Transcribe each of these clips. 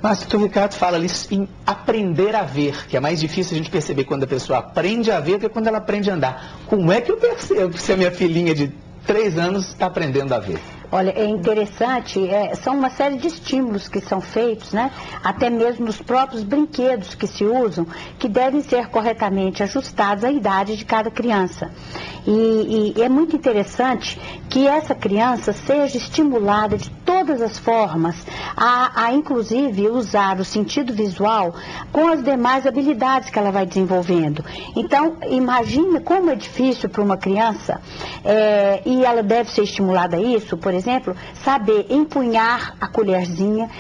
Mas o Ricardo fala ali em aprender a ver, que é mais difícil a gente perceber quando a pessoa aprende a ver do que quando ela aprende a andar. Como é que eu percebo se a minha filhinha de 3 anos está aprendendo a ver? Olha, é interessante, são uma série de estímulos que são feitos, né? Até mesmo nos próprios brinquedos que se usam, que devem ser corretamente ajustados à idade de cada criança. E é muito interessante que essa criança seja estimulada de todas as formas a inclusive usar o sentido visual com as demais habilidades que ela vai desenvolvendo. Então, imagine como é difícil para uma criança, e ela deve ser estimulada a isso, por exemplo, saber empunhar a colherzinha,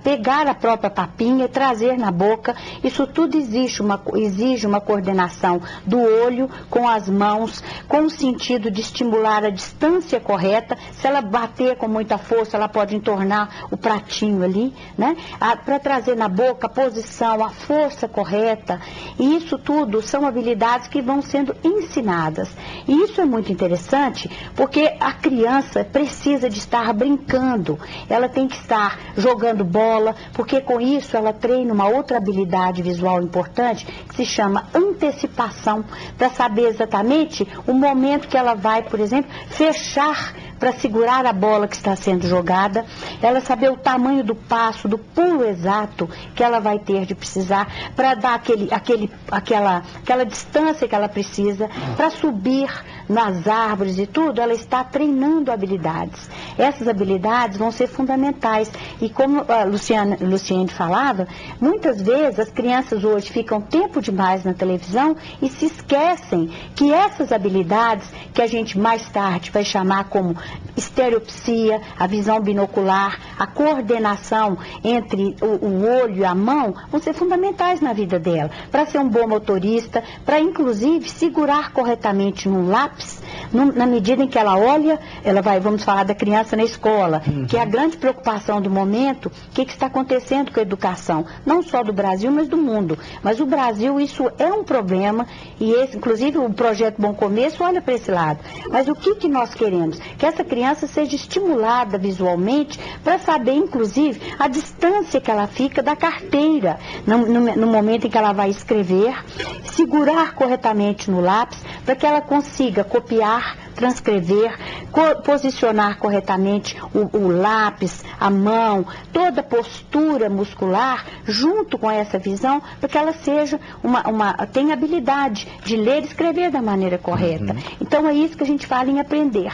pegar a própria papinha e trazer na boca. Isso tudo exige uma coordenação do olho com as mãos, com o sentido de estimular a distância correta. Se ela bater com muita força, ela pode entornar o pratinho ali, né? Para trazer na boca a posição, a força correta. E isso tudo são habilidades que vão sendo ensinadas. E isso é muito interessante, porque a criança precisa de estar brincando. Ela tem que estar jogando bola, porque com isso ela treina uma outra habilidade visual importante, que se chama antecipação, para saber exatamente o momento que ela vai, por exemplo, fechar para segurar a bola que está sendo jogada, ela saber o tamanho do passo, do pulo exato que ela vai ter de precisar para dar aquela distância que ela precisa, para subir nas árvores e tudo. Ela está treinando habilidades. Essas habilidades vão ser fundamentais. E como a Luciane falava, muitas vezes as crianças hoje ficam tempo demais na televisão e se esquecem que essas habilidades, que a gente mais tarde vai chamar como estereopsia, a visão binocular, a coordenação entre o olho e a mão, vão ser fundamentais na vida dela, para ser um bom motorista, para inclusive segurar corretamente num lápis, na medida em que ela olha, vamos falar da criança na escola, que é a grande preocupação do momento, o que está acontecendo com a educação, não só do Brasil, mas do mundo. Mas o Brasil, isso é um problema, e inclusive o projeto Bom Começo olha para esse lado. Mas o que nós queremos? Que essa criança seja estimulada visualmente para saber, inclusive, a distância que ela fica da carteira, no momento em que ela vai escrever, segurar corretamente no lápis, para que ela consiga copiar, transcrever, posicionar corretamente o lápis, a mão, toda a postura muscular, junto com essa visão, para que ela seja tenha habilidade de ler e escrever da maneira correta. Então é isso que a gente fala em aprender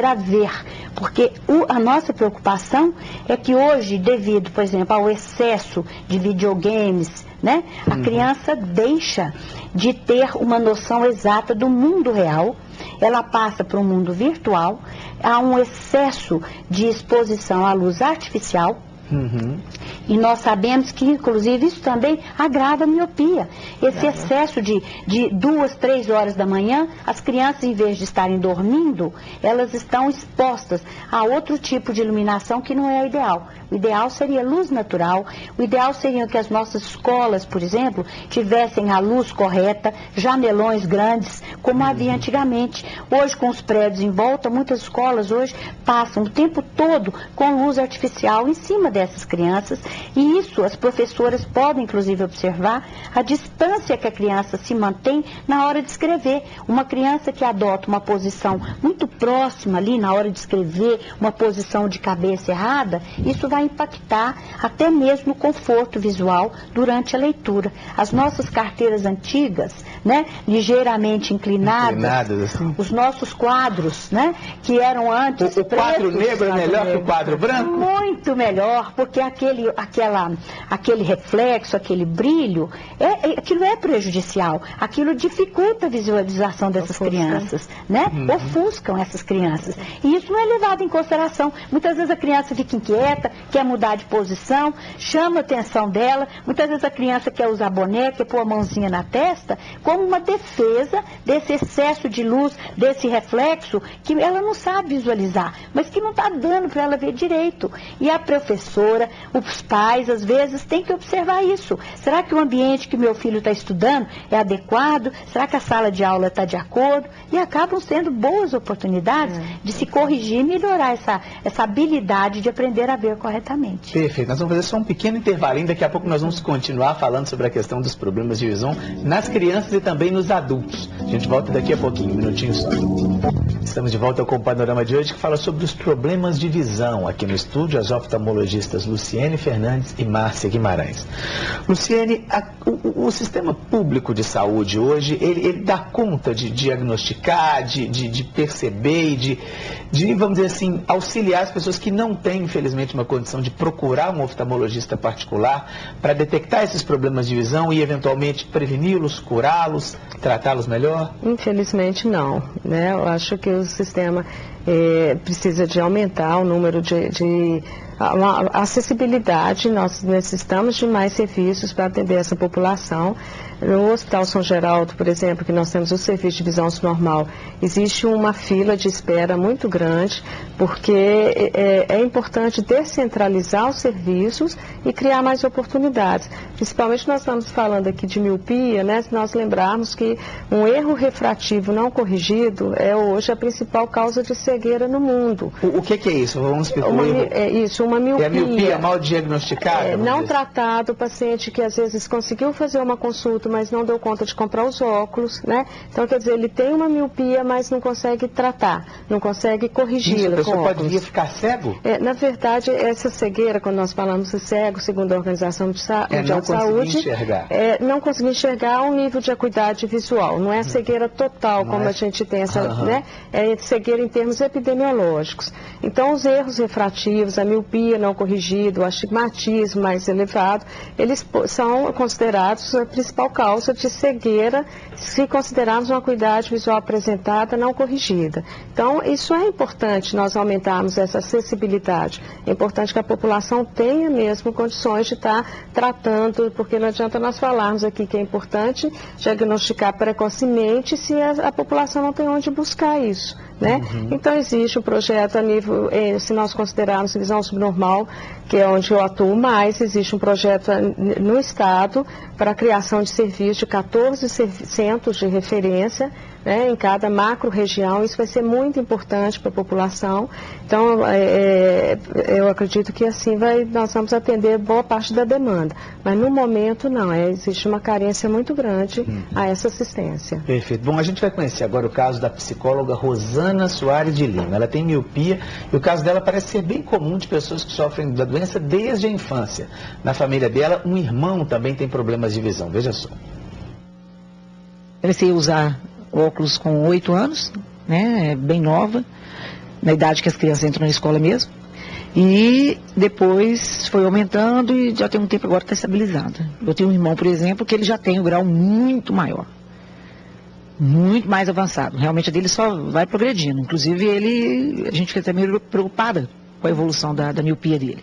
a ver, porque a nossa preocupação é que hoje, devido, por exemplo, ao excesso de videogames, né, a criança deixa de ter uma noção exata do mundo real, ela passa para um mundo virtual, há um excesso de exposição à luz artificial. E nós sabemos que, inclusive, isso também agrava a miopia. Esse excesso de 2, 3 horas da manhã, as crianças, em vez de estarem dormindo, elas estão expostas a outro tipo de iluminação que não é o ideal. O ideal seria luz natural, o ideal seria que as nossas escolas, por exemplo, tivessem a luz correta, jamelões grandes, como havia antigamente. Hoje, com os prédios em volta, muitas escolas hoje passam o tempo todo com luz artificial em cima dessas crianças, e isso as professoras podem, inclusive, observar a distância que a criança se mantém na hora de escrever. Uma criança que adota uma posição muito próxima ali na hora de escrever, uma posição de cabeça errada, isso vai impactar até mesmo o conforto visual durante a leitura. As nossas carteiras antigas, né, ligeiramente inclinadas assim. Os nossos quadros, né, que eram antes o quadro negro é melhor que o quadro branco? Muito melhor, porque aquele reflexo, aquele brilho, aquilo é prejudicial, aquilo dificulta a visualização dessas crianças, né? Ofuscam essas crianças. E isso não é levado em consideração. Muitas vezes a criança fica inquieta, quer mudar de posição, chama a atenção dela, muitas vezes a criança quer usar boné, quer pôr a mãozinha na testa, como uma defesa desse excesso de luz, desse reflexo, que ela não sabe visualizar, mas que não está dando para ela ver direito. E a professora, os pais, pais, às vezes, têm que observar isso. Será que o ambiente que meu filho está estudando é adequado? Será que a sala de aula está de acordo? E acabam sendo boas oportunidades de se corrigir e melhorar essa habilidade de aprender a ver corretamente. Perfeito. Nós vamos fazer só um pequeno intervalinho, daqui a pouco nós vamos continuar falando sobre a questão dos problemas de visão nas crianças e também nos adultos. A gente volta daqui a pouquinho, um minutinho só. Estamos de volta com o panorama de hoje que fala sobre os problemas de visão. Aqui no estúdio, as oftalmologistas Luciene Fernandes e Márcia Guimarães. Luciene, o sistema público de saúde hoje, ele dá conta de diagnosticar, de perceber e de, vamos dizer assim, auxiliar as pessoas que não têm, infelizmente, uma condição de procurar um oftalmologista particular para detectar esses problemas de visão e, eventualmente, preveni-los, curá-los, tratá-los melhor? Infelizmente, não, né? Eu acho que o sistema precisa de aumentar o número a acessibilidade. Nós necessitamos de mais serviços para atender essa população. No Hospital São Geraldo, por exemplo, que nós temos o serviço de visão subnormal, existe uma fila de espera muito grande, porque é importante descentralizar os serviços e criar mais oportunidades. Principalmente nós estamos falando aqui de miopia, né? Se nós lembrarmos que um erro refrativo não corrigido é hoje a principal causa de cegueira no mundo. O que é isso? Vamos explicar. Uma miopia. É a miopia mal diagnosticada? Não tratado, o paciente que às vezes conseguiu fazer uma consulta, mas não deu conta de comprar os óculos, né? Então, quer dizer, ele tem uma miopia, mas não consegue tratar, não consegue corrigi-la. A pessoa pode vir a ficar cego? Na verdade, essa cegueira, quando nós falamos de cego, segundo a Organização Mundial de Saúde, não conseguir enxergar um nível de acuidade visual. Não é cegueira total, como a gente tem essa, né? É cegueira em termos epidemiológicos. Então, os erros refrativos, a miopia não corrigida, o astigmatismo mais elevado, eles são considerados a principal causa de cegueira, se considerarmos uma acuidade visual apresentada não corrigida. Então, isso é importante, nós aumentarmos essa acessibilidade. É importante que a população tenha mesmo condições de estar tratando, porque não adianta nós falarmos aqui que é importante diagnosticar precocemente se a população não tem onde buscar isso, né? Então, existe um projeto a nível, se nós considerarmos visão subnormal, que é onde eu atuo mais, existe um projeto no Estado para a criação de serviços de 14 centros de referência, né, em cada macro-região. Isso vai ser muito importante para a população. Então, eu acredito que assim nós vamos atender boa parte da demanda. Mas, no momento, não. Existe uma carência muito grande a essa assistência. Perfeito. Bom, a gente vai conhecer agora o caso da psicóloga Rosana Soares de Lima. Ela tem miopia e o caso dela parece ser bem comum de pessoas que sofrem da doença desde a infância. Na família dela, um irmão também tem problemas de visão. Veja só. Comecei a usar óculos com 8 anos, né, bem nova, na idade que as crianças entram na escola mesmo. E depois foi aumentando e já tem um tempo agora que está estabilizado. Eu tenho um irmão, por exemplo, que ele já tem um grau muito maior, muito mais avançado. Realmente a dele só vai progredindo. Inclusive a gente fica até meio preocupada com a evolução da miopia dele.